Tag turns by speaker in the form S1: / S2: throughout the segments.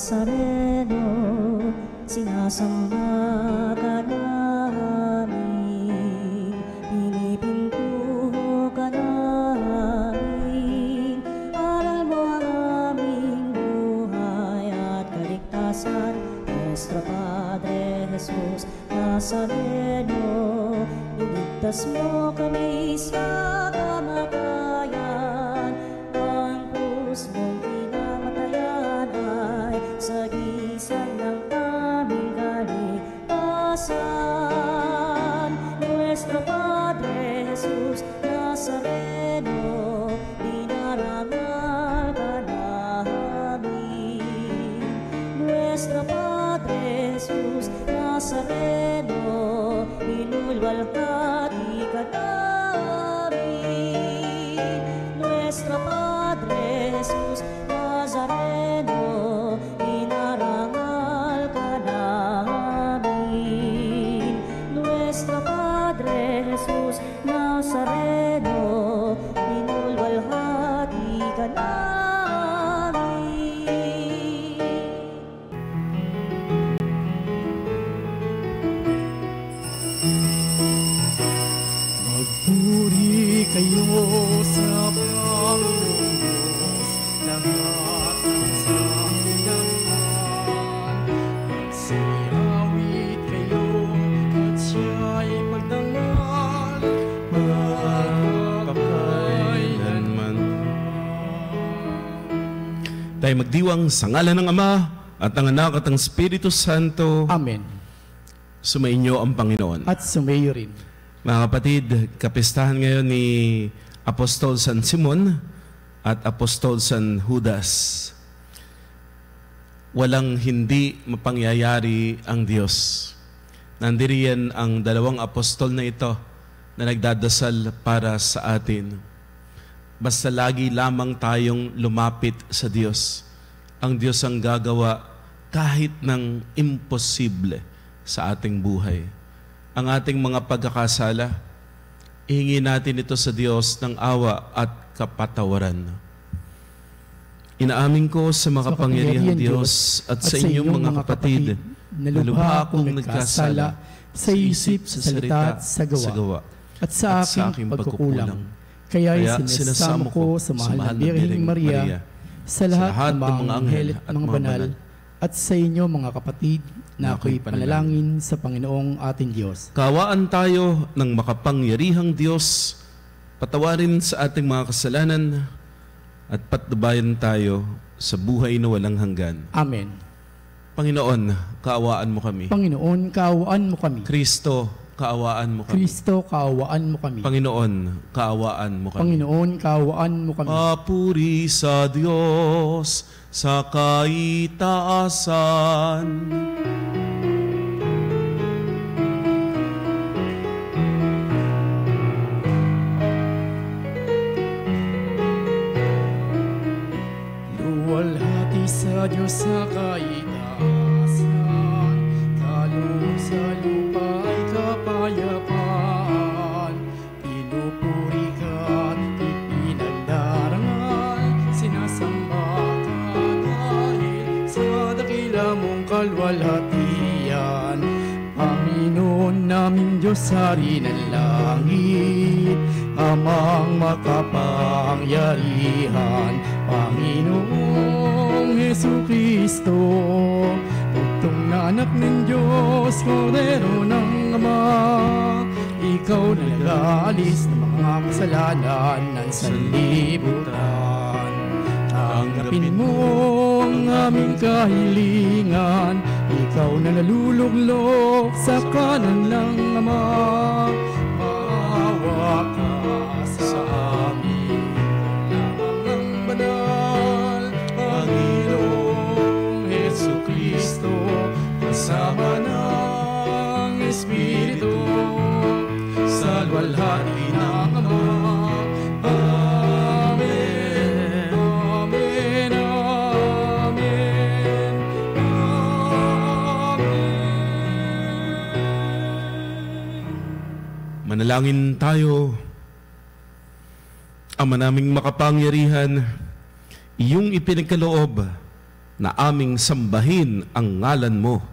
S1: Nazareno, sinasamba ka namin, pinipintuho ka namin, aral mo ang aming buhay at kaligtasan. Nuestro Padre Jesus Nazareno, iligtas mo kami sa kamatayan, ang krus mong pinamatayan ay sagisag ng aming kaligtasan. Nuestro Padre Jesus Nazareno, dinarangal ka namin. Nuestro Padre Jesus Nazareno, inulwalhati ka namin. Nuestro Padre Jesus Nazareno, inarangal ka namin. Nuestro Padre Jesus Nazareno, inulwalhati ka namin.
S2: Magpuri kayo sa Panginoong Diyos, lahat ng sanlibutan. Magsiyawit kayo at siya'y magdangal magpakailanman.
S3: Tayo magdiwang sa ngalan ng Ama at ng Anak at ng Espiritu Santo.
S2: Amen.
S3: Sumainyo ang Panginoon.
S2: At sumayo rin.
S3: Mga kapatid, kapistahan ngayon ni Apostol San Simon at Apostol San Judas. Walang hindi mapangyayari ang Diyos. Nandiriyan ang dalawang apostol na ito na nagdadasal para sa atin. Basta lagi lamang tayong lumapit sa Diyos. Ang Diyos ang gagawa kahit ng imposible sa ating buhay. Ang ating mga pagkakasala, ihingi natin ito sa Diyos ng awa at kapatawaran. Inaamin ko sa makapangyarihang Diyos at sa inyong mga kapatid na lubha akong nagkasala sa isip, sa salita at sa gawa, at sa aking pagkukulang. Kaya sinasamo ko sa mahal na Birheng Maria, sa lahat ng mga anghel at mga banal, at sa inyo mga kapatid, na ako'y panalangin sa Panginoong ating Diyos. Kaawaan tayo ng makapangyarihang Diyos, patawarin sa ating mga kasalanan, at patnubayan tayo sa buhay na walang hanggan. Amen. Panginoon, kaawaan mo kami. Panginoon, kaawaan mo kami. Kristo, kaawaan mo kami. Kristo, kaawaan mo kami. Panginoon, kaawaan mo kami. Panginoon, kaawaan mo kami. Papuri sa Diyos sa kaitaasan. Luwalhati sa Diyos sa kaitaasan, kaloob sa lupa ay kapayapaan. Pinupuri ka at ipinagdarangal, sinasamba ka dahil sa dakila mong kalwalhatian. Panginoon namin Diyos, Hari ng langit, Amang makapangyarihan, Panginoong Jesucristo, bugtong na anak ng Diyos, Kordero ng Ama. Ikaw na nag-aalis ng mga kasalanan ng sanlibutan. Tanggapin mo ang aming kahilingan, ikaw na naluluglok sa kanan ng Ama. Maawa ka sa amin, lamang ang banal, Panginoong Jesucristo, kasama ng Espiritu, sa luwalhati ng Ama. Amen, amen, amen, amen. Manalangin tayo. Ama naming makapangyarihan, iyong ipinagkaloob na aming sambahin ang ngalan mo,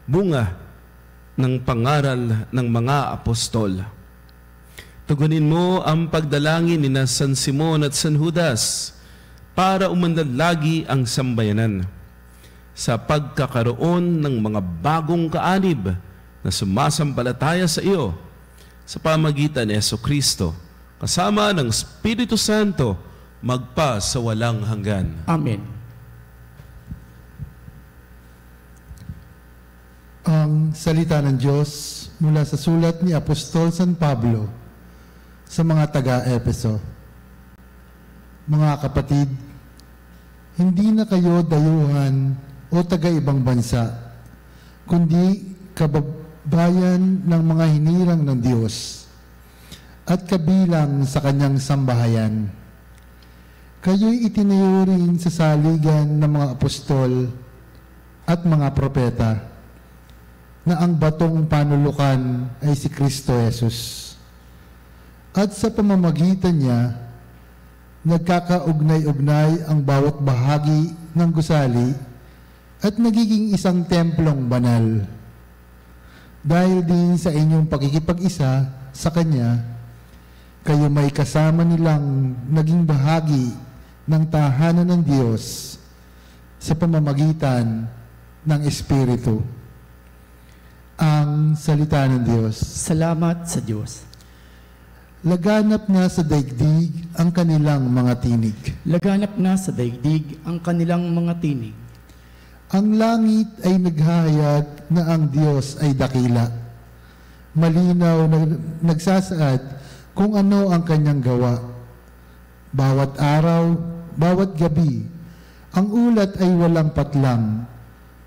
S3: bunga ng pangaral ng mga apostol. Tugunin mo ang pagdalangin ni San Simon at San Judas para umanad lagi ang sambayanan sa pagkakaroon ng mga bagong kaanib na sumasampalataya sa iyo sa pamagitan ni Jesucristo kasama ng Espiritu Santo magpa sa walang hanggan.
S2: Amen.
S4: Ang salita ng Diyos mula sa sulat ni Apostol San Pablo sa mga taga-Efeso. Mga kapatid, hindi na kayo dayuhan o taga-ibang bansa, kundi kababayan ng mga hinirang ng Diyos at kabilang sa kanyang sambahayan. Kayo'y itinayo rin sa saligan ng mga apostol at mga propeta, na ang batong panulukan ay si Kristo Jesus. At sa pamamagitan niya, nagkakaugnay-ugnay ang bawat bahagi ng gusali at nagiging isang templong banal. Dahil din sa inyong pakikipag-isa sa Kanya, kayo may kasama nilang naging bahagi ng tahanan ng Diyos sa pamamagitan ng Espiritu. Ang salita ng Diyos.
S2: Salamat sa Diyos.
S4: Laganap na sa daigdig ang kanilang mga tinig.
S2: Laganap na sa daigdig ang kanilang mga tinig.
S4: Ang langit ay naghahayag na ang Diyos ay dakila. Malinaw na nagsasaad kung ano ang kanyang gawa. Bawat araw, bawat gabi, ang ulat ay walang patlang.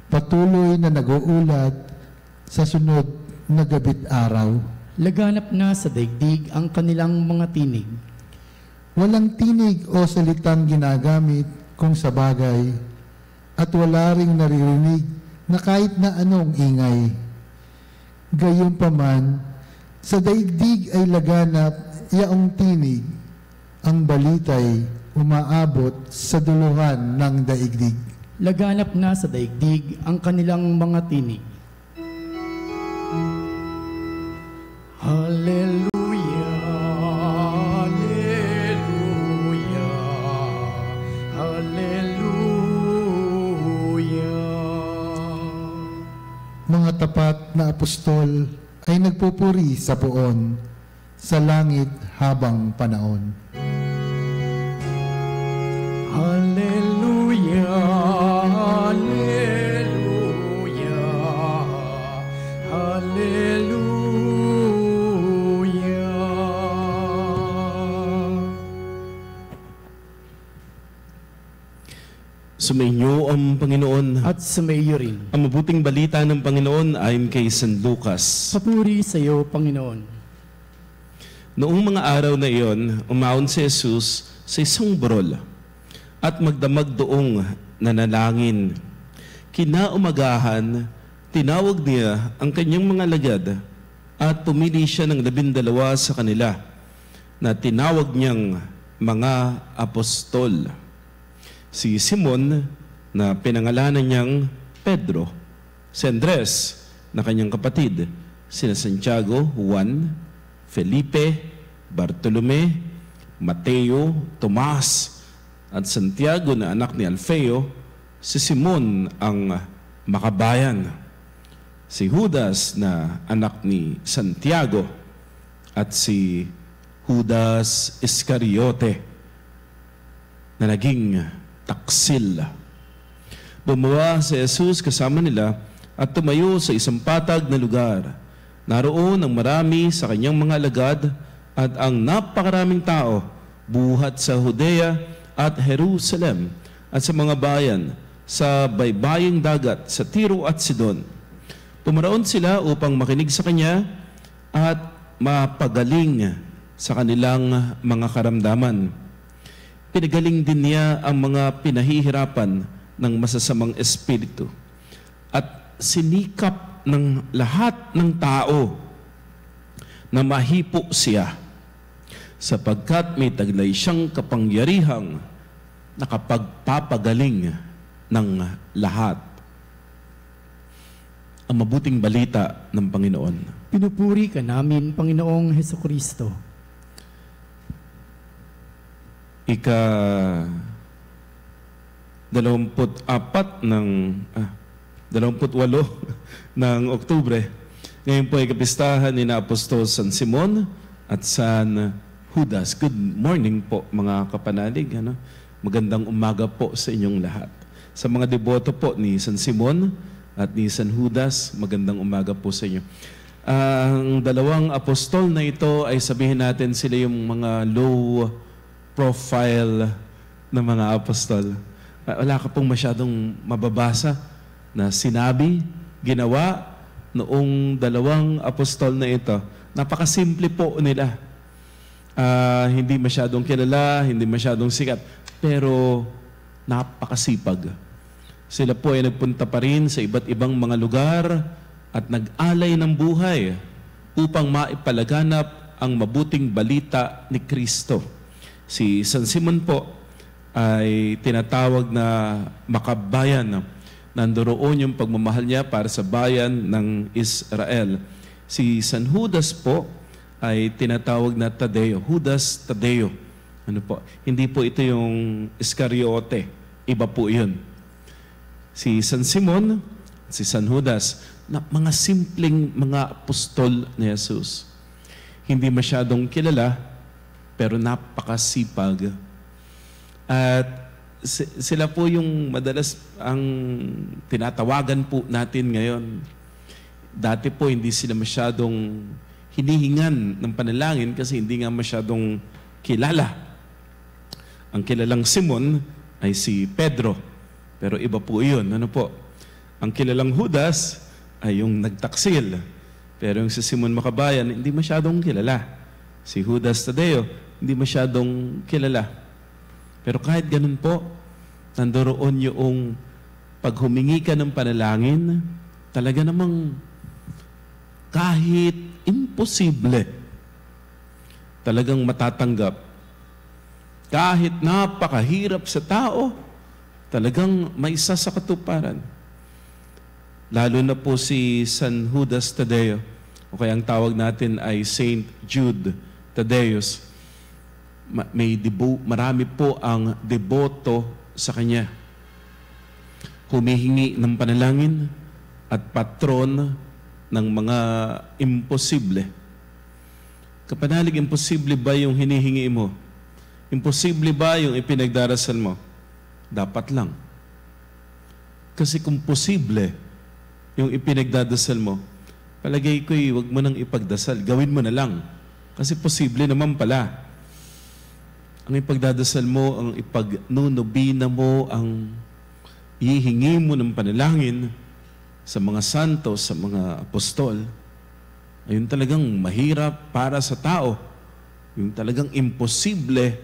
S4: Patuloy na nag-uulat sa sunod na gabit araw.
S2: Laganap na sa daigdig ang kanilang mga tinig.
S4: Walang tinig o salitang ginagamit kung sa bagay, at wala ring naririnig na kahit na anong ingay. Gayunpaman, sa daigdig ay laganap yaong tinig, ang balitay umaabot sa duluhan ng daigdig.
S2: Laganap na sa daigdig ang kanilang mga tinig. Hallelujah, Hallelujah, Hallelujah.
S4: Mga tapat na apostol ay nagpupuri sa poon, sa langit habang panahon.
S2: Hallelujah, Hallelujah, Hallelujah.
S3: Sumainyo ang Panginoon.
S2: At sumaiyo rin.
S3: Ang mabuting balita ng Panginoon ayon kay San Lucas.
S2: Papuri sa iyo, Panginoon.
S3: Noong mga araw na iyon, umahon si Jesus sa isang burol at magdamag doong nanalangin. Kinaumagahan, tinawag niya ang kanyang mga lagad at pumili siya ng 12 sa kanila na tinawag niyang mga apostol. Si Simon na pinangalanan niyang Pedro, si Andres na kanyang kapatid, sina Santiago, Juan, Felipe, Bartolome, Mateo, Tomas, at Santiago na anak ni Alfeo, si Simon ang makabayan, si Judas na anak ni Santiago, at si Judas Iscariote na naging taksil. Bumuha si Jesus kasama nila at tumayo sa isang patag na lugar. Naroon ang marami sa kanyang mga alagad at ang napakaraming tao buhat sa Judea at Jerusalem at sa mga bayan sa baybaying dagat sa Tiro at Sidon. Pumaroon sila upang makinig sa kanya at mapagaling sa kanilang mga karamdaman. Pinagaling din niya ang mga pinahihirapan ng masasamang espiritu at sinikap ng lahat ng tao na mahipo siya sapagkat may taglay siyang kapangyarihang nakapagpapagaling ng lahat. Ang mabuting balita ng Panginoon.
S2: Pinupuri ka namin, Panginoong Hesukristo.
S3: Ika-28 ng Oktubre. Ngayon po ay kapistahan ni na Apostol San Simon at San Judas. Good morning po mga kapanalig. Magandang umaga po sa inyong lahat. Sa mga deboto po ni San Simon at ni San Judas, magandang umaga po sa inyo. Ang dalawang apostol na ito ay sabihin natin sila yung mga low profile na mga apostol. Wala ka pong masyadong mababasa na sinabi, ginawa noong dalawang apostol na ito. Napakasimple po nila. Hindi masyadong kilala, hindi masyadong sikat, pero napakasipag. Sila po ay nagpunta pa rin sa iba't ibang mga lugar at nag-alay ng buhay upang maipalaganap ang mabuting balita ni Kristo. Si San Simon po ay tinatawag na makabayan. Nandoon yung pagmamahal niya para sa bayan ng Israel. Si San Judas po ay tinatawag na Tadeo. Judas Tadeo. Hindi po ito yung Iscariote. Iba po yun. Si San Simon, si San Judas, na mga simpleng mga apostol ni Jesus. Hindi masyadong kilala, pero napakasipag. At sila po yung madalas ang tinatawagan po natin ngayon. Dati po hindi sila masyadong hinihingan ng panalangin kasi hindi nga masyadong kilala. Ang kilalang Simon ay si Pedro. Pero iba po yun. Ang kilalang Judas ay yung nagtaksil. Pero yung si Simon Makabayan, hindi masyadong kilala. Si Judas Tadeo, hindi masyadong kilala. Pero kahit ganun po, nandoon yung pag humingi ka ng panalangin, talaga namang kahit imposible, talagang matatanggap. Kahit napakahirap sa tao, talagang may isa sa katuparan. Lalo na po si San Judas Tadeo, o kaya ang tawag natin ay Saint Jude Tadeus. Marami po ang deboto sa kanya. Humihingi ng panalangin at patron ng mga imposible. Kapanalig, imposible ba yung hinihingi mo? Imposible ba yung ipinagdarasal mo? Dapat lang. Kasi kung posible yung ipinagdadasal mo, palagay ko'y huwag mo nang ipagdasal. Gawin mo na lang. Kasi posible naman pala. Ang ipagdadasal mo, ang ipagnunubina mo, ang ihihingi mo ng panalangin sa mga santos, sa mga apostol, ayun talagang mahirap para sa tao. Yung talagang imposible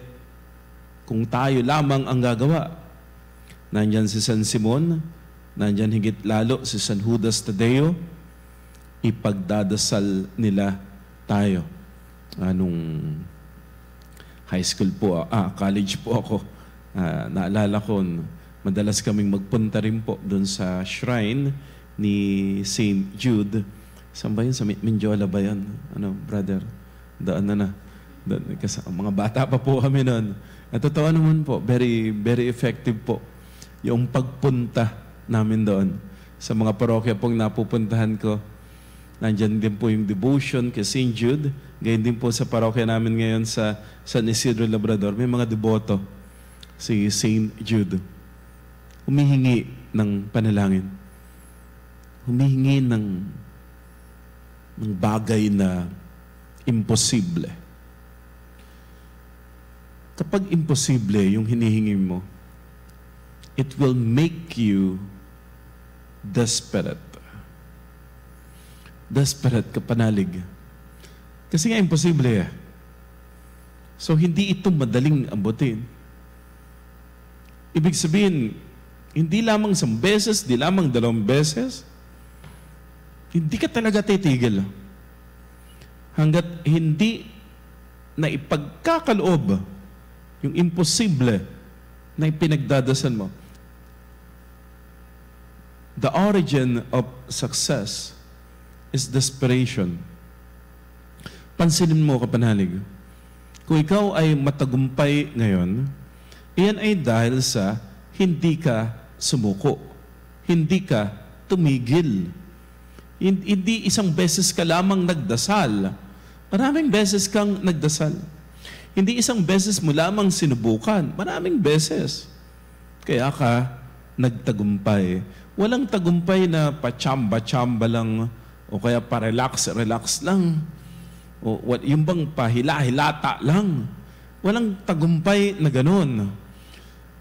S3: kung tayo lamang ang gagawa. Nandyan si San Simon, nandyan higit lalo si San Judas Tadeo, ipagdadasal nila tayo. Nung high school po, college po ako, naalala ko, madalas kaming magpunta rin po doon sa shrine ni Saint Jude. Saan ba yun? Sa Mindiola ba yan? Brother? Daan na. Kasi mga bata pa po kami noon. At totoo naman po, very, very effective po yung pagpunta namin doon. Sa mga parokya pong napupuntahan ko, nandyan din po yung devotion kay Saint Jude. Ganyan din po sa parokya namin ngayon sa San Isidro Labrador. May mga deboto si Saint Jude. Humihingi ng panalangin. Humihingi ng bagay na imposible. Kapag imposible yung hinihingi mo, it will make you desperate. Desperate ka panalig. Kasi nga imposible. So hindi ito madaling abutin. Ibig sabihin, hindi lamang 1 beses, di lamang 2 beses, hindi ka talaga titigil. Hanggat hindi na ipagkakaloob yung imposible na ipinagdadasan mo, The origin of success is desperation. Pansinin mo, kapanalig, kung ikaw ay matagumpay ngayon, iyan ay dahil sa hindi ka sumuko, hindi ka tumigil. Hindi isang beses ka lamang nagdasal. Maraming beses kang nagdasal. Hindi isang beses mo lamang sinubukan. Maraming beses. Kaya ka nagtagumpay. Walang tagumpay na pa-chamba-chamba lang o kaya pa-relax-relax lang. O yung bang pahila-hilata lang. Walang tagumpay na ganun.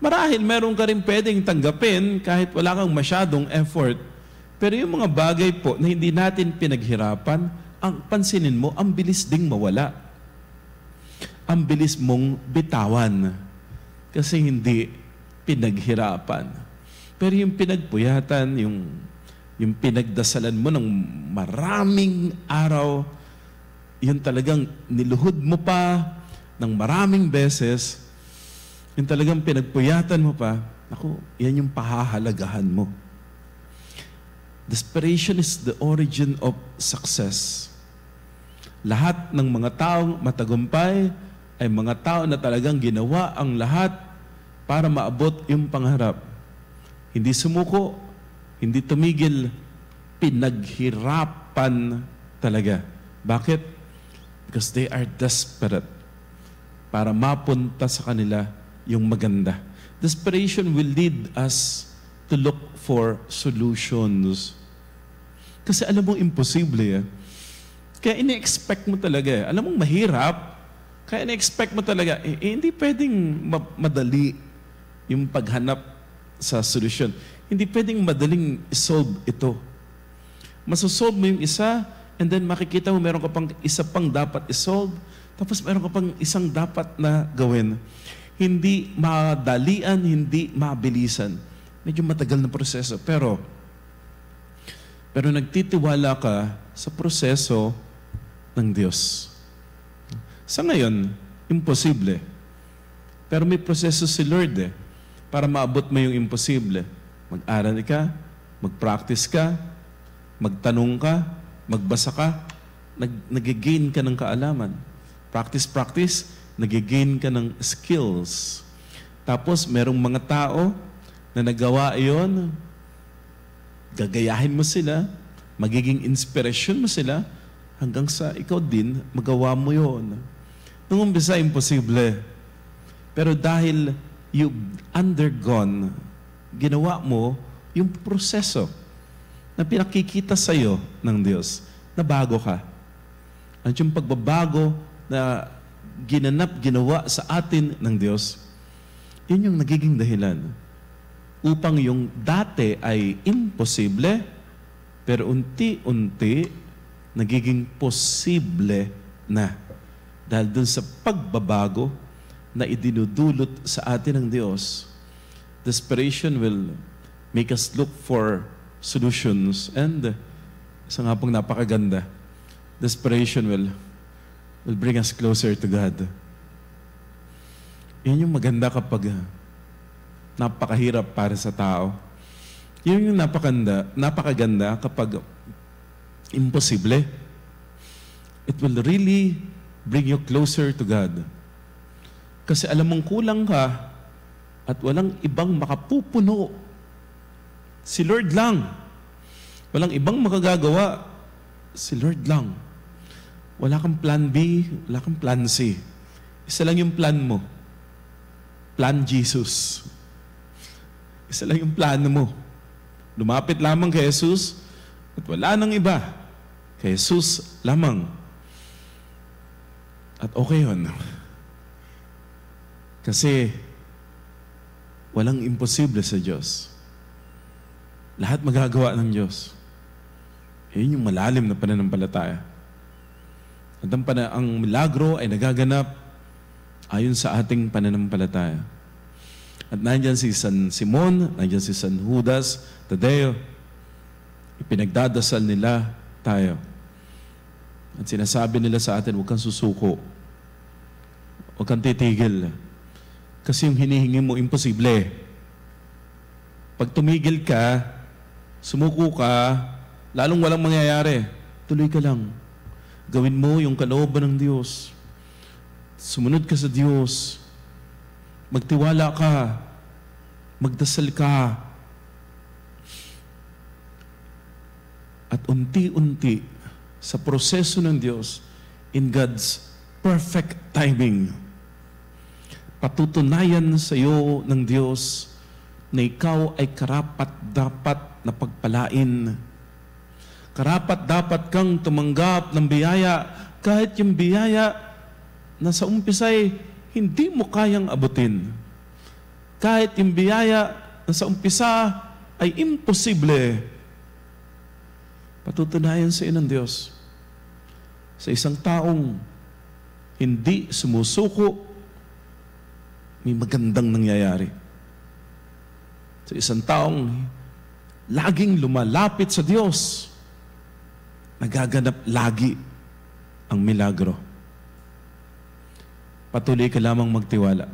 S3: Marahil meron ka rin pwedeng tanggapin kahit wala kang masyadong effort. Pero yung mga bagay po na hindi natin pinaghirapan, ang pansinin mo, ang bilis ding mawala. Ang bilis mong bitawan. Kasi hindi pinaghirapan. Pero yung pinagpuyatan, yung pinagdasalan mo ng maraming araw, yun talagang niluhod mo pa ng maraming beses, yung talagang pinagpuyatan mo pa, ako, yan yung pahahalagahan mo. Desperation is the origin of success. Lahat ng mga taong matagumpay ay mga tao na talagang ginawa ang lahat para maabot yung pangarap. Hindi sumuko, hindi tumigil, pinaghirapan talaga. Bakit? Because they are desperate para mapunta sa kanila yung maganda. Desperation will lead us to look for solutions. Kasi alam mo, imposible. Kaya ine-expect mo talaga. Alam mo, mahirap. Kaya ine-expect mo talaga. Hindi pwedeng madali yung paghanap sa solusyon. Hindi pwedeng madaling isolve ito. Masosolve mo yung isa, and then makikita mo meron ka pang isa pang dapat isolve, tapos meron ka pang isang dapat na gawin. Hindi madalian, hindi mabilisan. Medyo matagal na proseso. Pero nagtitiwala ka sa proseso ng Diyos. Sa ngayon, imposible. Pero may proseso si Lord para maabot mo yung imposible. Mag-aral ka, mag-practice ka, magtanong ka, magbasa ka, nag-gain ka ng kaalaman. Practice, nag-gain ka ng skills. Tapos, merong mga tao na nagawa iyon, gagayahin mo sila, magiging inspirasyon mo sila, hanggang sa ikaw din, magawa mo yun. Nung umpisa, imposible. Pero dahil you've undergone, ginawa mo yung proseso na pinakikita sa'yo ng Diyos, na bago ka. At yung pagbabago na ginawa sa atin ng Diyos, yun yung nagiging dahilan upang yung dati ay imposible, pero unti-unti nagiging posible na. Dahil dun sa pagbabago na idinudulot sa atin ng Diyos. Desperation will make us look for solutions. And isa nga pong napakaganda, desperation will bring us closer to God. Yun yung maganda kapag napakahirap para sa tao. Yun yung napakaganda kapag imposible. It will really bring you closer to God. Kasi alam mong kulang ka at walang ibang makapupuno. Si Lord lang. Walang ibang makagagawa. Si Lord lang. Wala kang plan B, wala kang plan C. Isa lang yung plan mo. Plan Jesus. Isa lang yung plano mo. Lumapit lamang kay Jesus at wala nang iba. Kay Jesus lamang. At okay yun. Kasi walang imposible sa Diyos. Lahat magagawa ng Diyos. Yun yung malalim na pananampalataya. At ang milagro ay nagaganap ayon sa ating pananampalataya. At nandyan si San Simon, nandyan si San Judas, Tadeo. Ipinagdadasal nila tayo. At sinasabi nila sa atin, huwag kang susuko. Huwag kang titigil. Kasi yung hinihingi mo, imposible. Pag tumigil ka, Sumuko ka, lalong walang mangyayari. Tuloy ka lang. Gawin mo yung kalooban ng Diyos. Sumunod ka sa Diyos. Magtiwala ka. Magdasal ka. At unti-unti, sa proseso ng Diyos, in God's perfect timing, patutunayan sa iyo ng Diyos na ikaw ay karapat-dapat na pagpalain. Karapat-dapat kang tumanggap ng biyaya kahit yung biyaya na sa umpisa'y hindi mo kayang abutin. Kahit yung biyaya na sa umpisa ay imposible. Patutunayan sa iyo ng Diyos sa isang taong hindi sumusuko, may magandang nangyayari. Sa isang taong laging lumalapit sa Diyos, nagaganap lagi ang milagro. Patuloy ka lamang magtiwala.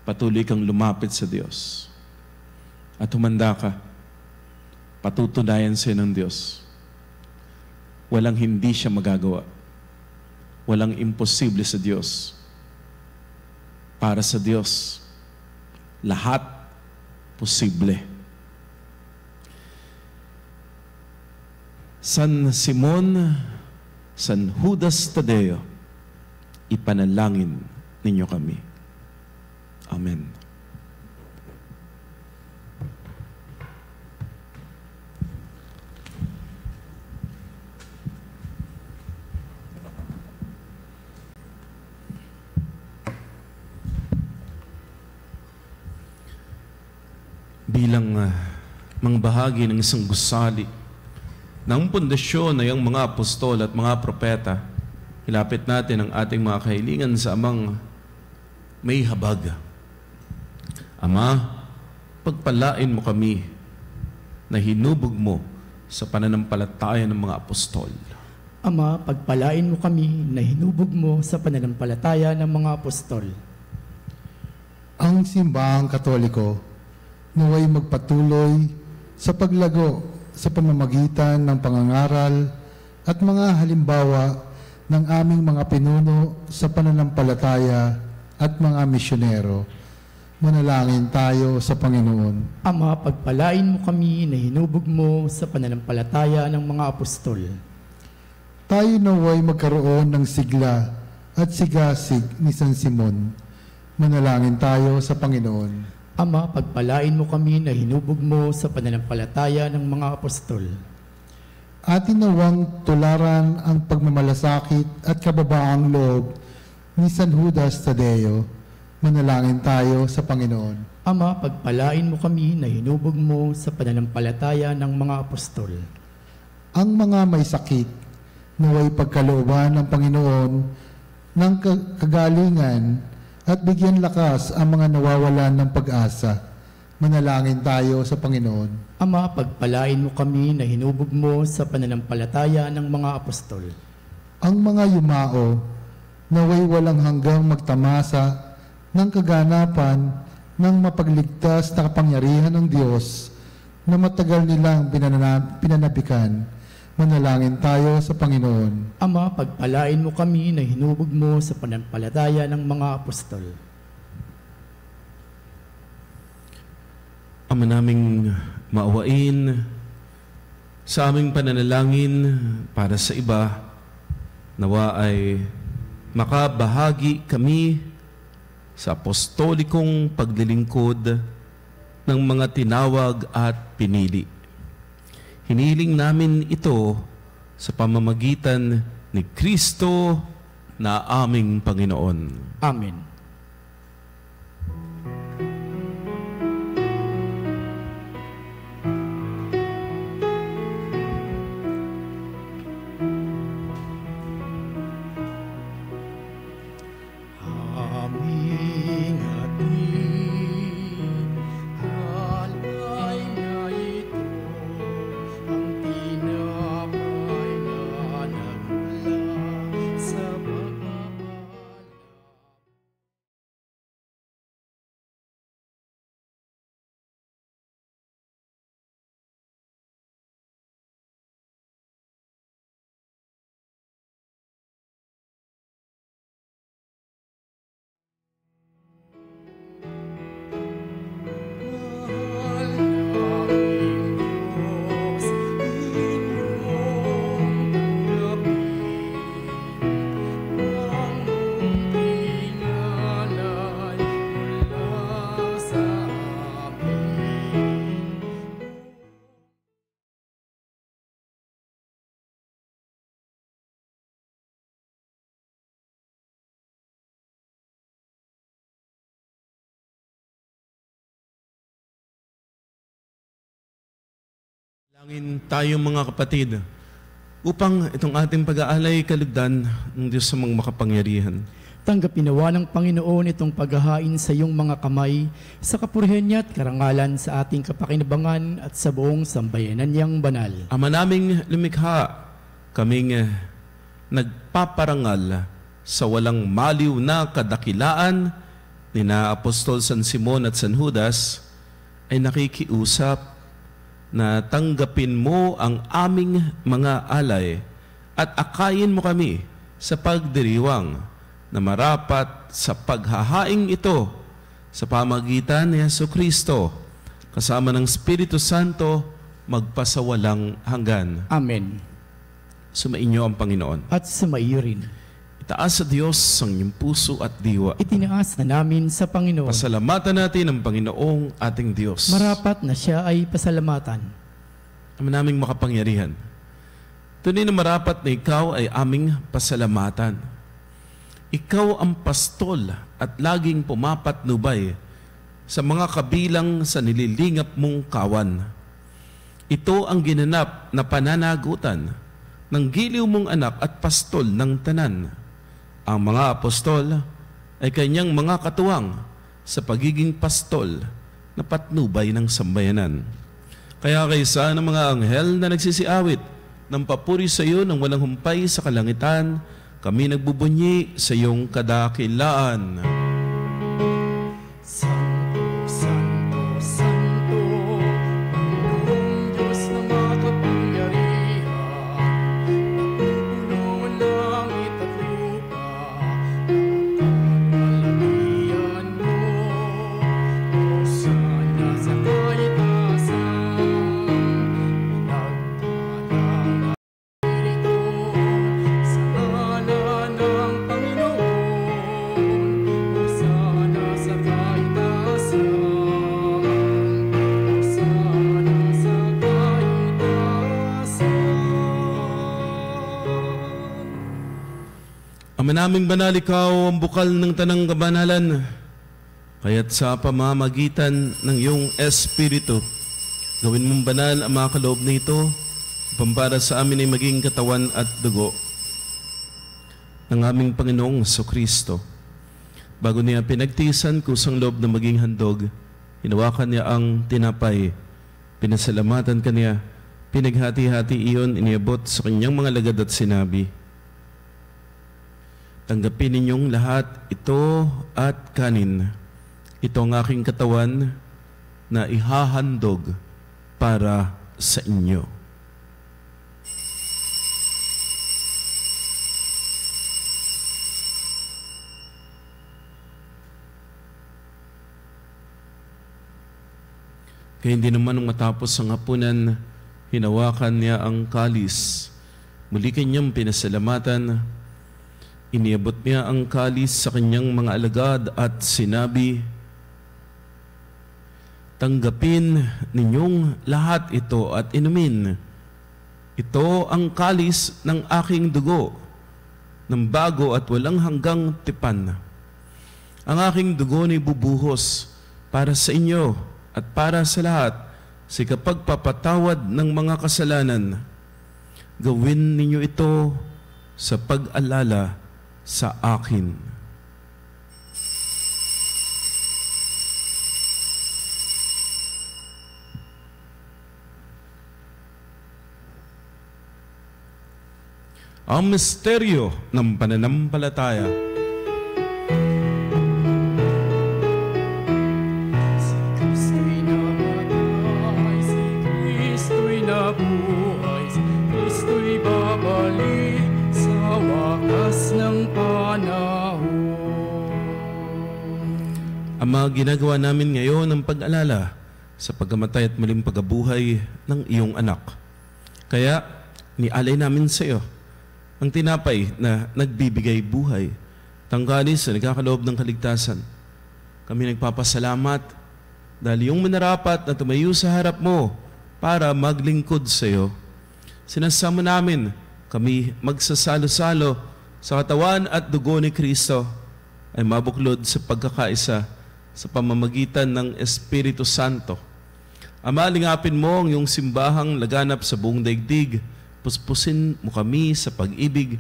S3: Patuloy kang lumapit sa Diyos. At humanda ka. Patutunayan sa'yo ng Diyos. Walang hindi siya magagawa. Walang imposible sa Diyos. Para sa Diyos, lahat posible. San Simon, San Judas Tadeo, ipanalangin ninyo kami. Amen. Bilang mangbahagi ng isang gusali ng pundasyon na yung mga apostol at mga propeta, ilapit natin ang ating mga kahilingan sa Amang may habag. Ama, pagpalain mo kami na hinubog mo sa pananampalataya ng mga apostol.
S2: Ama, pagpalain mo kami na hinubog mo sa pananampalataya ng mga apostol.
S4: Ang simbahang Katoliko naway magpatuloy sa paglago sa pamamagitan ng pangangaral at mga halimbawa ng aming mga pinuno sa pananampalataya at mga misyonero. Manalangin tayo sa Panginoon.
S2: Ama, pagpalain mo kami na hinubog mo sa pananampalataya ng mga apostol.
S4: Tayo naway magkaroon ng sigla at sigasig ni San Simon. Manalangin tayo sa Panginoon.
S2: Ama, pagpalain mo kami na hinubog mo sa pananampalataya ng mga apostol.
S4: Atin nawang tularan ang pagmamalasakit at kababaang loob ni San Judas Tadeo. Manalangin tayo sa Panginoon.
S2: Ama, pagpalain mo kami na hinubog mo sa pananampalataya ng mga apostol.
S4: Ang mga may sakit, naway pagkalooban ng Panginoon ng kagalingan at bigyan lakas ang mga nawawalan ng pag-asa. Manalangin tayo sa Panginoon.
S2: Ama, pagpalain mo kami na hinubog mo sa pananampalataya ng mga apostol.
S4: Ang mga yumao, naway walang hanggang magtamasa ng kaganapan ng mapagligtas na kapangyarihan ng Diyos na matagal nilang pinanabikan. Manalangin tayo sa Panginoon.
S2: Ama, pagpalain mo kami na hinubog mo sa pananampalataya ng mga apostol.
S3: Ama naming maawain sa aming pananalangin para sa iba, nawa ay makabahagi kami sa apostolikong paglilingkod ng mga tinawag at pinili. Hiniling namin ito sa pamamagitan ni Kristo na aming Panginoon.
S2: Amen.
S3: Angin tayo mga kapatid, upang itong ating pag-aalay kalugdan ng Diyos sa mga makapangyarihan.
S2: Tanggapin nawa ng Panginoon itong paghahain sa iyong mga kamay, sa kapurihan niya at karangalan sa ating kapakinabangan at sa buong sambayanan niyang banal.
S3: Ama naming lumikha, kaming nagpaparangal sa walang maliw na kadakilaan ni na Apostol San Simon at San Judas, ay nakikiusap na tanggapin mo ang aming mga alay at akayin mo kami sa pagdiriwang na marapat sa paghahaing ito sa pamagitan ni Jesucristo kasama ng Espiritu Santo magpasawalang hanggan.
S2: Amen.
S3: Sumainyo ang Panginoon.
S2: At sumaiyo rin.
S3: Itaas sa Diyos ang iyong puso at diwa.
S2: Itinaas na namin sa Panginoon.
S3: Pasalamatan natin ang Panginoong ating Diyos.
S2: Marapat na siya ay pasalamatan.
S3: Ama naming makapangyarihan, tunay na marapat na ikaw ay aming pasalamatan. Ikaw ang pastol at laging pumapatnubay sa mga kabilang sa nililingap mong kawan. Ito ang ginanap na pananagutan ng giliw mong anak at pastol ng tanan. Ang mga apostol ay kanyang mga katuwang sa pagiging pastol na patnubay ng sambayanan. Kaya kaysa ng mga anghel na nagsisiawit ng papuri sa iyo ng walang humpay sa kalangitan, kami nagbubunyi sa iyong kadakilaan.
S2: Santo, Santo, Santo, Panginoong Diyos na makapangyarihan, napupuno ang langit at lupa, kalalakihan mo, Hosana sa kaitaasan, pinagpala ito sa ngalan ng Panginoon, Hosana sa kaitaasan, Hosana sa kaitaasan.
S3: Ama naming banal, ikaw ang bukal ng tanang kabanalan. Kaya't sa pamamagitan ng iyong Espiritu, gawin mong banal ang mga kaloob na ito, upang para sa amin ay maging katawan at dugo ng aming Panginoong Jesucristo. Bago niya pinagtiisan kusang loob na maging handog, hinawakan niya ang tinapay, pinasalamatan kaniya, pinaghati-hati iyon, iniabot sa kanyang mga lagad at sinabi, tanggapin ninyong lahat ito at kanin. Ito ang aking katawan na ihahandog para sa inyo. Kaya hindi naman nung matapos ang hapunan, hinawakan niya ang kalis. Muli kanyang pinasalamatan. Iniabot niya ang kalis sa kanyang mga alagad at sinabi, tanggapin ninyong lahat ito at inumin. Ito ang kalis ng aking dugo, ng bago at walang hanggang tipan. Ang aking dugo ni bubuhos para sa inyo at para sa lahat sa kapagpapatawad ng mga kasalanan. Gawin ninyo ito sa pag-alala sa akin. Ang misteryo ng pananampalataya.
S2: Si Kristo'y namatay, si Kristo'y nabuhay, si Kristo'y babalik sa wakas ng panahon.
S3: Ang mga ginagawa namin ngayon ng pag-alala sa pagkamatay at muling pagkabuhay ng iyong anak. Kaya, nialay namin sa iyo ang tinapay na nagbibigay buhay, tangkalis na nagkakaloob ng kaligtasan. Kami nagpapasalamat dahil yung manarapat na tumayo sa harap mo para maglingkod sa iyo. Sinasama namin kami magsasalo-salo sa katawan at dugo ni Kristo ay mabuklod sa pagkakaisa sa pamamagitan ng Espiritu Santo. Ama, lingapin mo ang iyong simbahang laganap sa buong daigdig. Puspusin mo kami sa pag-ibig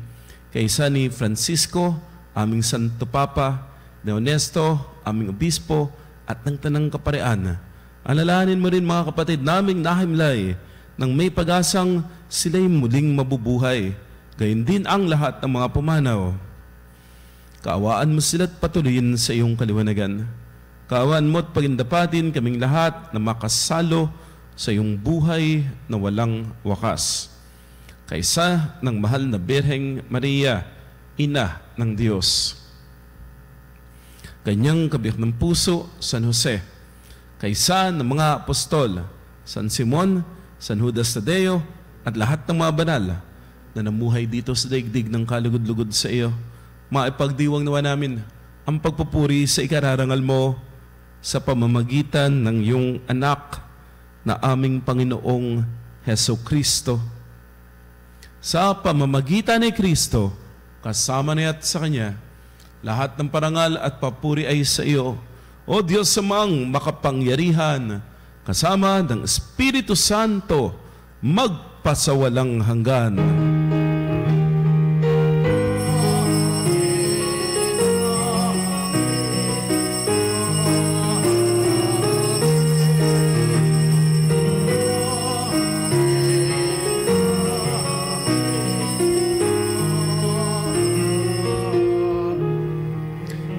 S3: kaysa ni Francisco, aming Santo Papa, ni Honesto, aming Obispo, at ng Tanang Kaparian. Alalahanin mo rin mga kapatid naming nahimlay nang may pag-asang sila'y muling mabubuhay. Gayon din ang lahat ng mga pumanaw. Kaawaan mo sila't patuloyin sa iyong kaliwanagan. Kaawaan mo at pagindapatin kaming lahat na makasalo sa iyong buhay na walang wakas. Kaysa ng mahal na Birheng Maria, Ina ng Diyos. Kanyang kabiyak ng puso, San Jose. Kaysa ng mga apostol, San Simon, San Judas Tadeo, at lahat ng mga banal na namuhay dito sa daigdig ng kalugod-lugod sa iyo. Maipagdiwang nawa namin ang pagpupuri sa ikararangal mo sa pamamagitan ng iyong anak na aming Panginoong Heso Kristo. Sa pamamagitan ni Kristo, kasama niya at sa Kanya, lahat ng parangal at papuri ay sa iyo, O Diyos samang makapangyarihan, kasama ng Espiritu Santo, magpasawalang hanggan.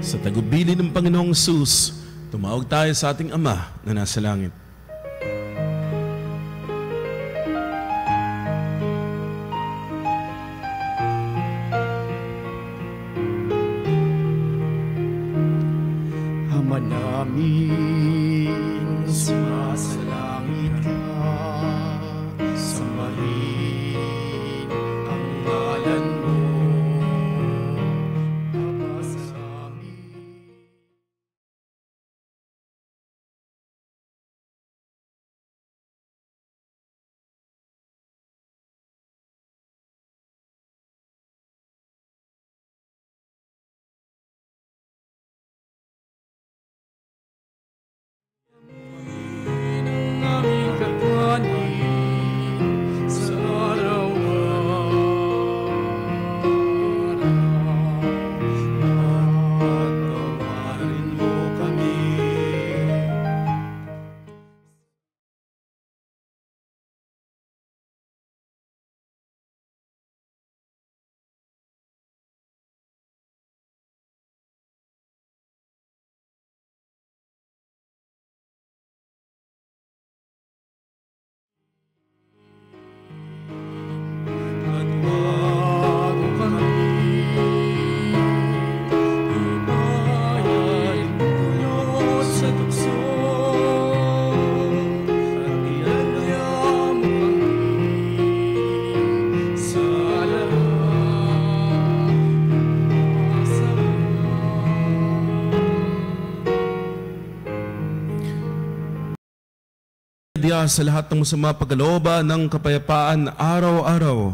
S3: Sa tagubilin ng Panginoong Hesus, tumawag tayo sa ating Ama na nasa langit.
S2: Ama namin, sumasalangit ka, sambahin ang ngalan mo. Ama sa amin.
S3: Sa lahat ng masama pagkalooban ng kapayapaan araw-araw,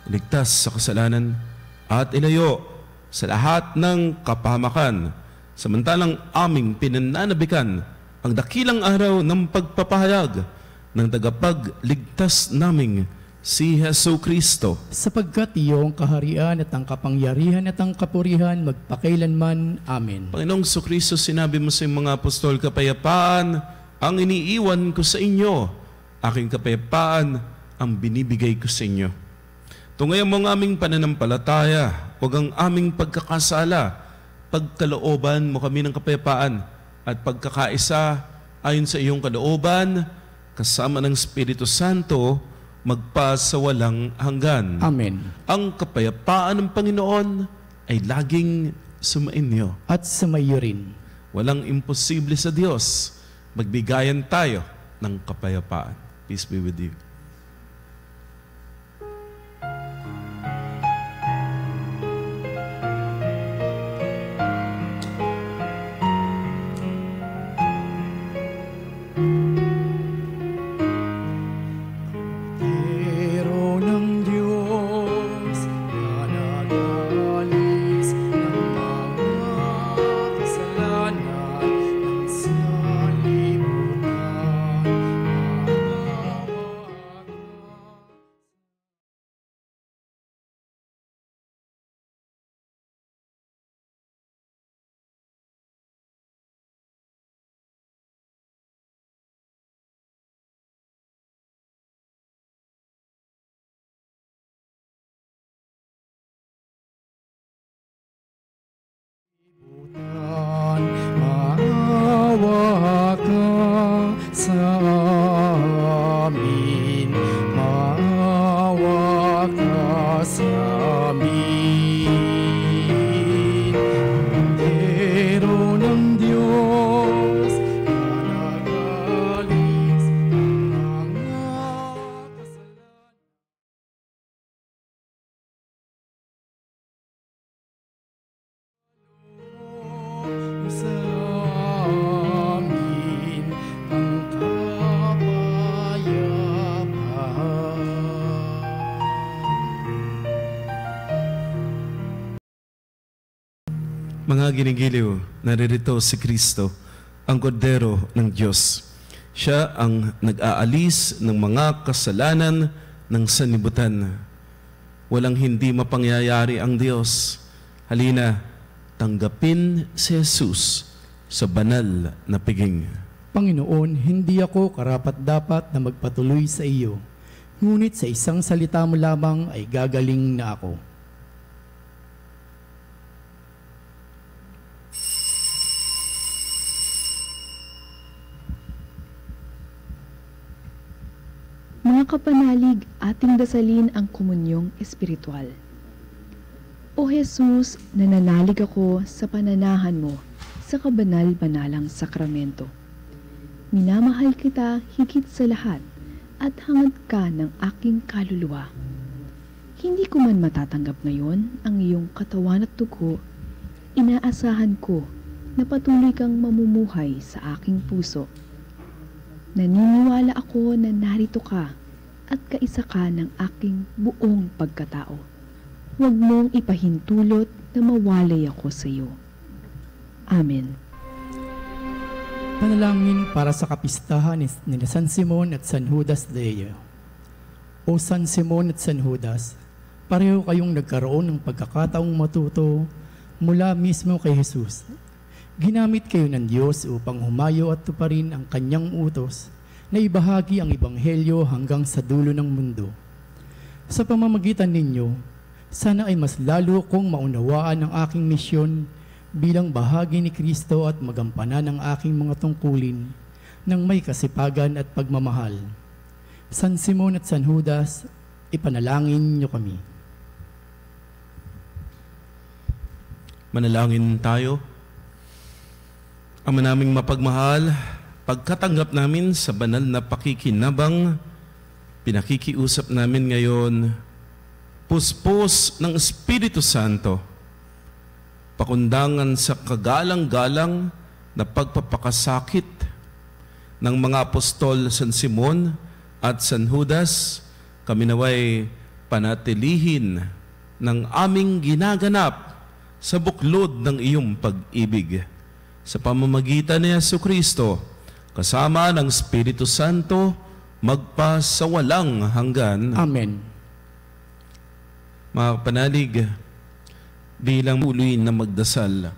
S3: ligtas sa kasalanan at ilayo sa lahat ng kapahamakan, samantalang aming pinananabikan ang dakilang araw ng pagpapahayag ng tagapagligtas naming si Heso Kristo. Sapagkat iyong kaharian at ang kapangyarihan at ang kapurihan magpakailanman. Amen. Panginoong Heso Kristo, sinabi mo sa mga apostol, kapayapaan ang iniiwan ko sa inyo, aking kapayapaan ang binibigay ko sa inyo. Tungayan mo ang aming pananampalataya, huwag ang aming pagkakasala. Pagkalooban mo kami ng kapayapaan at pagkakaisa ayon sa iyong kalooban, kasama ng Espiritu Santo, magpasawalang hanggan. Amen. Ang kapayapaan ng Panginoon ay laging sumainyo. At sumaiyo rin. Walang imposible sa Diyos. Magbigayan tayo ng kapayapaan. Peace be with you. Mga ginigiliw, naririto si Kristo, ang kordero ng Diyos. Siya ang nag-aalis ng mga kasalanan ng sanlibutan. Walang hindi mapangyayari ang Diyos. Halina, tanggapin si Jesus sa banal na piging.
S2: Panginoon, hindi ako karapat-dapat na magpatuloy sa iyo, ngunit sa isang salita mo lamang ay gagaling na ako.
S5: Mga kapanalig, ating dasalin ang komunyong espiritual. O Jesus, nananalig ako sa pananahan mo sa kabanal-banalang sakramento. Minamahal kita higit sa lahat at hangad ka ng aking kaluluwa. Hindi ko man matatanggap ngayon ang iyong katawan at dugo, inaasahan ko na patuloy kang mamumuhay sa aking puso. Naniniwala ako na narito ka at kaisa ka ng aking buong pagkatao. Huwag mong ipahintulot na mawalay ako sa iyo. Amen.
S2: Panalangin para sa kapistahan ni San Simon at San Judas de Eleo. O San Simon at San Judas, pareho kayong nagkaroon ng pagkakataong matuto mula mismo kay Jesus. Ginamit kayo ng Diyos upang humayo at tuparin ang kanyang utos na ibahagi ang ebanghelyo hanggang sa dulo ng mundo. Sa pamamagitan ninyo, sana ay mas lalo kong maunawaan ang aking misyon bilang bahagi ni Kristo at magampanan ang aking mga tungkulin ng may kasipagan at pagmamahal. San Simon at San Judas, ipanalangin niyo kami.
S3: Manalangin tayo. Ama naming mapagmahal, pagkatanggap namin sa banal na pakikinabang, pinakikiusap namin ngayon, puspos ng Espiritu Santo, pakundangan sa kagalang-galang na pagpapakasakit ng mga apostol San Simon at San Judas, kami naway panatilihin ng aming ginaganap sa buklod ng iyong pag-ibig. Sa pamamagitan ni Jesucristo, kasama ng Espiritu Santo, magpa sa walang hanggan.
S2: Amen.
S3: Mga kapanalig, bilang muli na magdasal,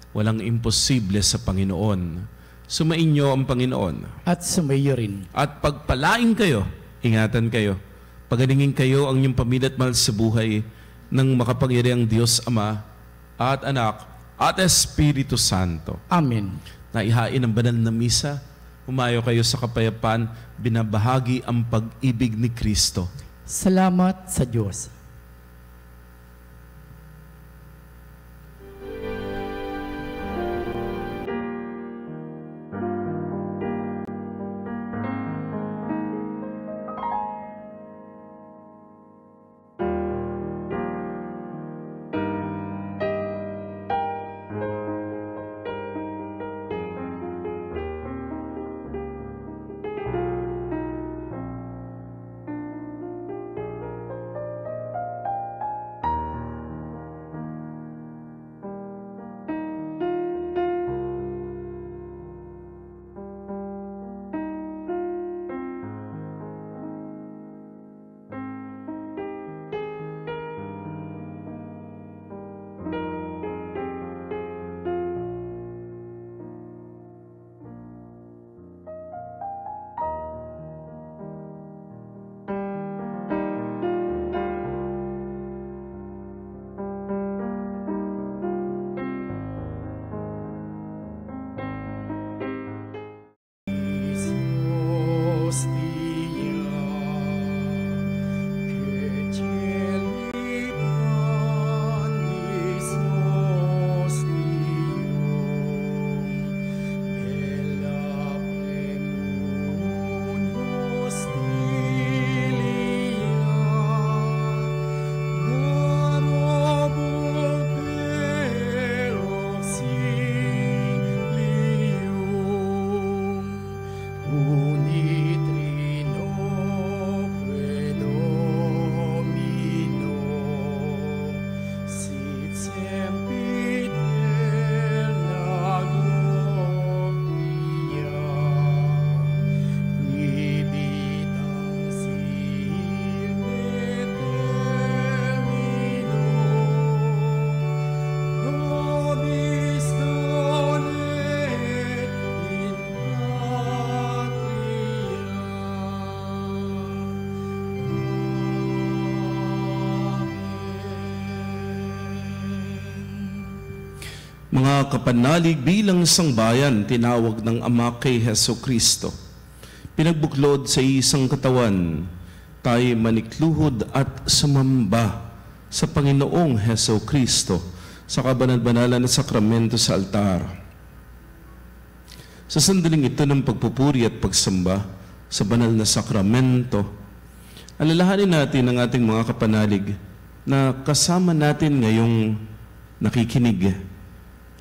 S3: walang imposible sa Panginoon. Sumainyo ang Panginoon.
S2: At sumaiyo rin.
S3: At pagpalain kayo, ingatan kayo, pagalingin kayo ang inyong pamilya at mahal sa buhay ng makapangyarihang Diyos Ama at Anak at Espiritu Santo.
S2: Amen.
S3: Naihain ang banal na misa, humayo kayo sa kapayapaan, binabahagi ang pag-ibig ni Kristo.
S2: Salamat sa Diyos.
S3: Mga kapanalig, bilang isang bayan, tinawag ng Ama kay Hesukristo. Pinagbuklod sa isang katawan, tayo manikluhod at sumamba sa Panginoong Hesukristo sa kabanal-banalan na sakramento sa altar. Sa sandaling ito ng pagpupuri at pagsamba sa banal na sakramento, alalahanin natin ang ating mga kapanalig na kasama natin ngayong nakikinig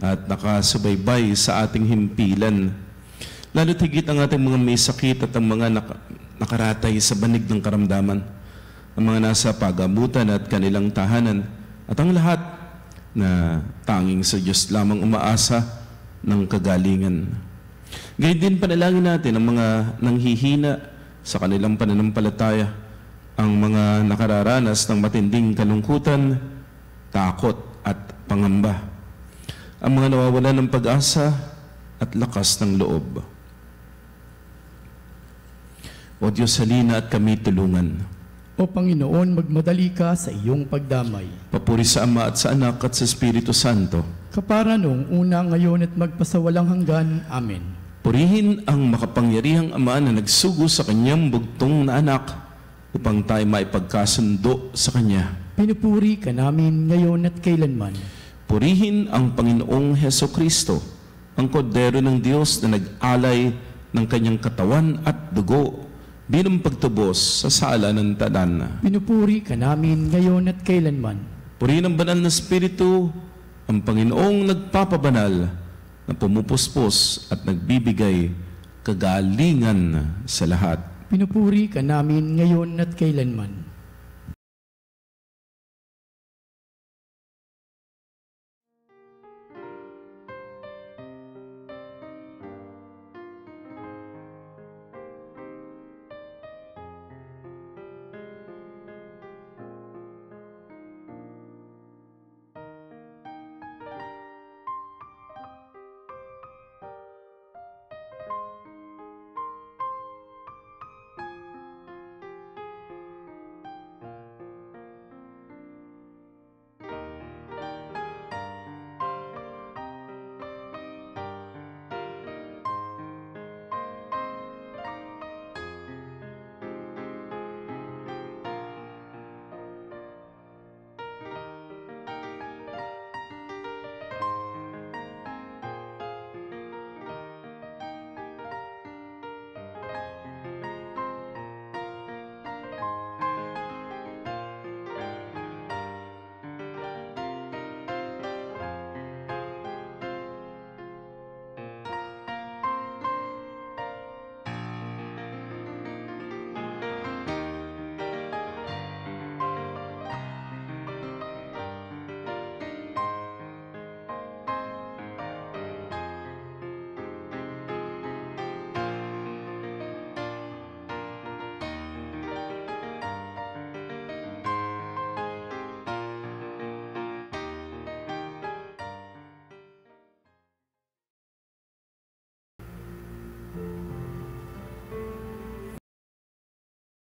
S3: at nakasubaybay sa ating himpilan. Lalo't higit ang ating mga may sakit at ang mga nakaratay sa banig ng karamdaman, ang mga nasa pag-abutan at kanilang tahanan, at ang lahat na tanging sa Diyos lamang umaasa ng kagalingan. Gayun din panalangin natin ang mga nanghihina sa kanilang pananampalataya, ang mga nakararanas ng matinding kalungkutan, takot at pangamba, ang mga nawawalan ng pag-asa at lakas ng loob. O Diyos, halina at kami tulungan.
S2: O Panginoon, magmadali ka sa iyong pagdamay.
S3: Papuri sa Ama at sa Anak at sa Espiritu Santo.
S2: Kapara noong una, ngayon at magpasawalang hanggan. Amen.
S3: Purihin ang makapangyarihang Ama na nagsugo sa kanyang bugtong na anak upang tayo maipagkasundo sa Kanya.
S2: Pinupuri ka namin ngayon at kailanman.
S3: Purihin ang Panginoong Hesukristo, ang kordero ng Diyos na nag-alay ng kanyang katawan at dugo bilang pagtubos sa sala ng tanan.
S2: Pinupuri ka namin ngayon at kailanman.
S3: Purihin ang banal na Espiritu, ang Panginoong nagpapabanal na pumupuspos at nagbibigay kagalingan sa lahat.
S2: Pinupuri ka namin ngayon at kailanman.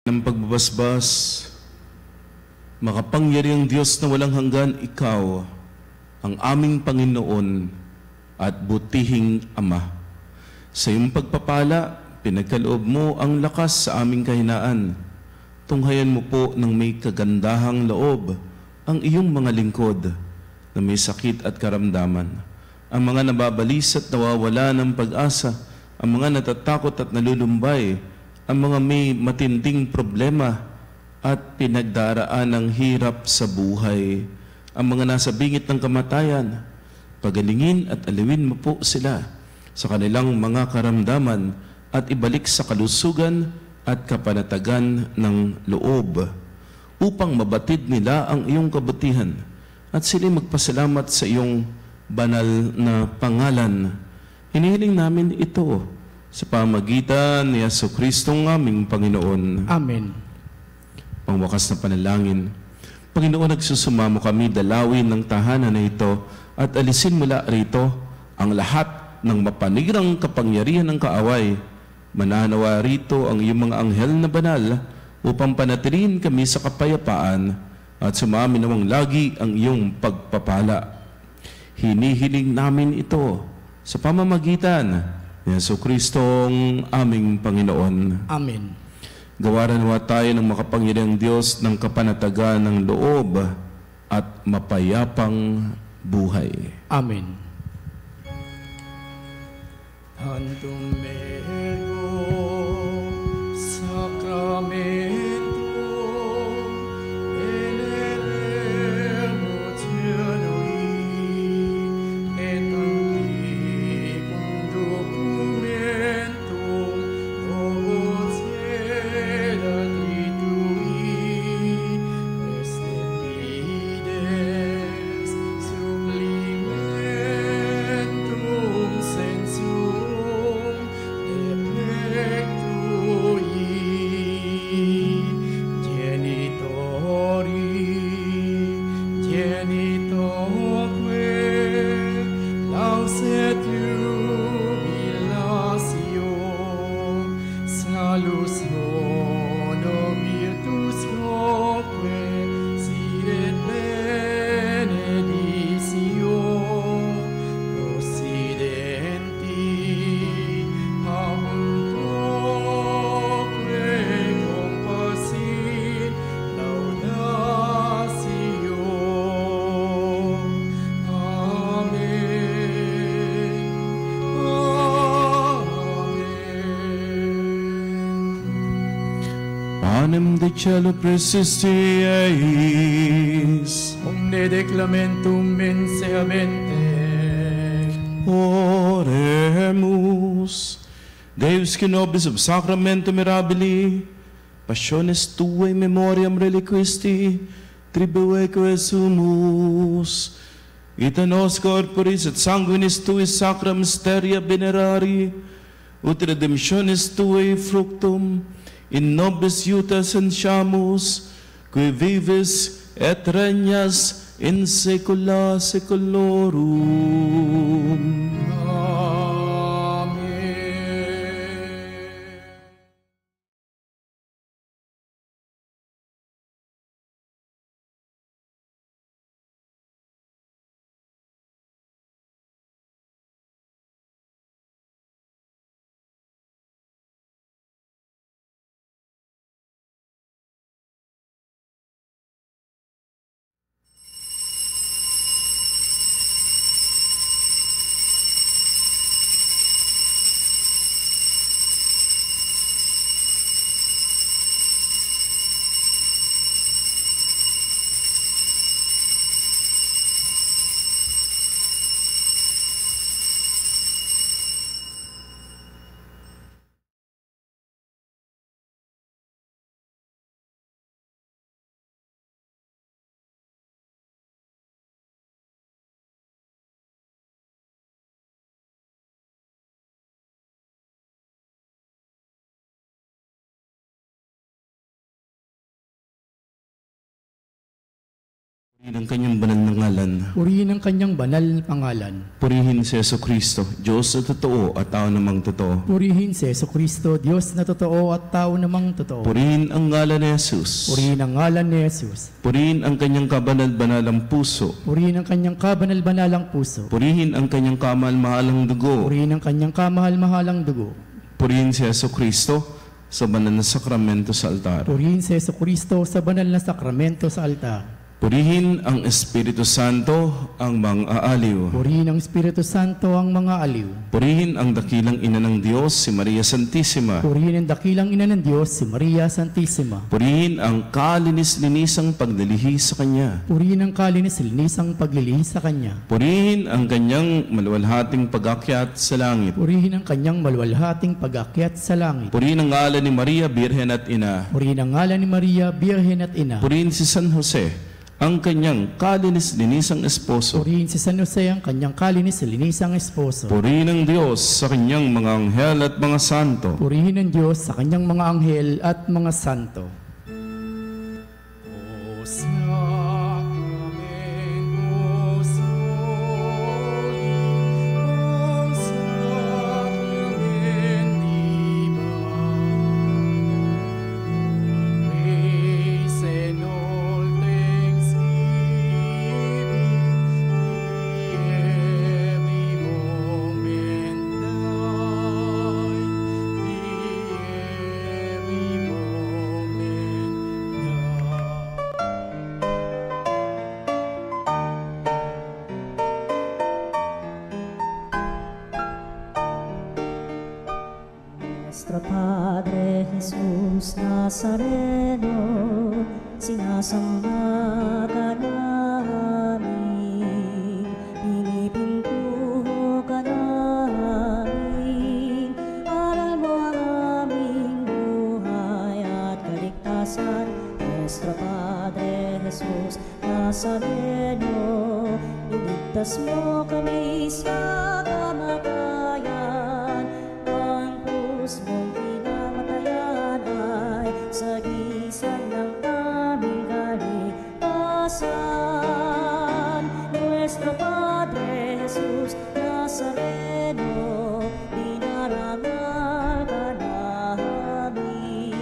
S3: Ng pagbabasbas, makapangyarihang Diyos na walang hanggan, Ikaw, ang aming Panginoon at butihing Ama. Sa iyong pagpapala, pinagkaloob mo ang lakas sa aming kahinaan. Tunghayan mo po ng may kagandahang loob ang iyong mga lingkod na may sakit at karamdaman, ang mga nababalis at nawawala ng pag-asa, ang mga natatakot at nalulumbay, ang mga may matinding problema at pinagdaraan ng hirap sa buhay, ang mga nasa bingit ng kamatayan. Pagalingin at aliwin mo po sila sa kanilang mga karamdaman at ibalik sa kalusugan at kapanatagan ng loob upang mabatid nila ang iyong kabutihan at sila magpasalamat sa iyong banal na pangalan. Hinihiling namin ito sa pamagitan ni Jesucristong aming Panginoon.
S2: Amen.
S3: Pangwakas na panalangin. Panginoon, nagsusumamo kami dalawin ng tahanan na ito at alisin mula rito ang lahat ng mapanirang kapangyarihan ng kaaway. Mananawa rito ang iyong mga anghel na banal upang panatilihin kami sa kapayapaan at sumami namang lagi ang iyong pagpapala. Hinihiling namin ito sa pamamagitan ni Jesucristong aming Panginoon.
S2: Amen.
S3: Gawaran nawa tayo ng makapangyarihang Diyos ng kapanatagan ng loob at mapayapang buhay.
S2: Amen. Tantum mego sacramentum veneremur Cianoi et antiquum documentum novos erat ritui Vestides supplimentum sensum defectui genitoque lauset jubilatio salus hono virtus quoque sidet benedictio prosidenti amuntoque compassit laudatio. Amen. Amen.
S3: Panem de cielo persisti eis.
S2: Omne declamentum menseamente.
S3: Oremus. Deus que nobis ob sacramento mirabili, passiones tuae memoriam reliquisti, tribueque sumus, ita nos corporis et sanguinis tuis sacra mysteria venerari, ut redemptionis tuae fructum, in nobis iuta sentiamus, qui vivis et regnas in saecula saeculorum. Purihin ang kanyang banal na ngalan.
S2: Purihin ang kanyang banal na pangalan.
S3: Purihin si Jesucristo, Diyos na totoo at tao namang totoo.
S2: Purihin si Jesucristo, Diyos na totoo at tao namang totoo.
S3: Purihin ang ngalan ni Jesus.
S2: Purihin ang ngalan ni Jesus.
S3: Purihin ang kanyang kabanal-banalang puso.
S2: Purihin ang kanyang kabanal-banalang puso.
S3: Purihin ang kanyang kamahal-mahalang dugo.
S2: Purihin ang kanyang kamahal-mahalang dugo.
S3: Purihin si Jesucristo sa banal na sakramento sa altar.
S2: Purihin si Jesucristo sa banal na sakramento sa altar.
S3: Purihin ang Espiritu Santo ang mga aaliw.
S2: Purihin ang Espiritu Santo ang mga aliw.
S3: Purihin ang dakilang ina ng Diyos, si Maria Santissima.
S2: Purihin ang dakilang ina ng Diyos, si Maria Santissima.
S3: Purihin ang kalinis-linisang pagdilihi sa Kanya.
S2: Purihin ang kalinis-linisang paglilihi sa Kanya.
S3: Purihin ang kanyang maluwalhating pag-akyat sa langit.
S2: Purihin ang kanyang maluwalhating pag-akyat sa langit.
S3: Purihin ang ngalan ni Maria, Birhen at Ina.
S2: Purihin ang ngalan ni Maria, Birhen at Ina.
S3: Purihin si San Jose, ang kanyang kalinis-linisang esposo.
S2: Purihin si San Jose ang kanyang kalinis-linisang esposo.
S3: Purihin ang Diyos sa kanyang mga anghel at mga santo.
S2: Purihin ang Diyos sa kanyang mga anghel at mga santo. O Sacramento Soli, O Sacramenti praise and all thanksgiving be
S1: sinasamba ka namin, pinipinto ka namin. Aral mo ang aming buhay at kaligtasan, Nuestro Padre Jesus Nazareno. Iligtas mo kami sa kamatayan, ang krus mong pinamatayan ay sagisag ng aming kaligtasan. Nuestro Padre Jesus Nazareno, dinarangal ka namin.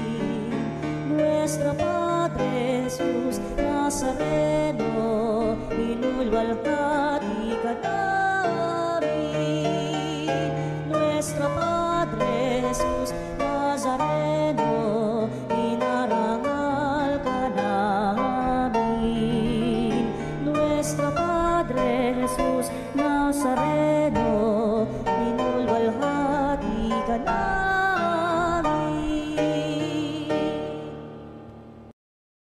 S1: Nuestro Padre Jesus Nazareno, inulwalhati ka namin.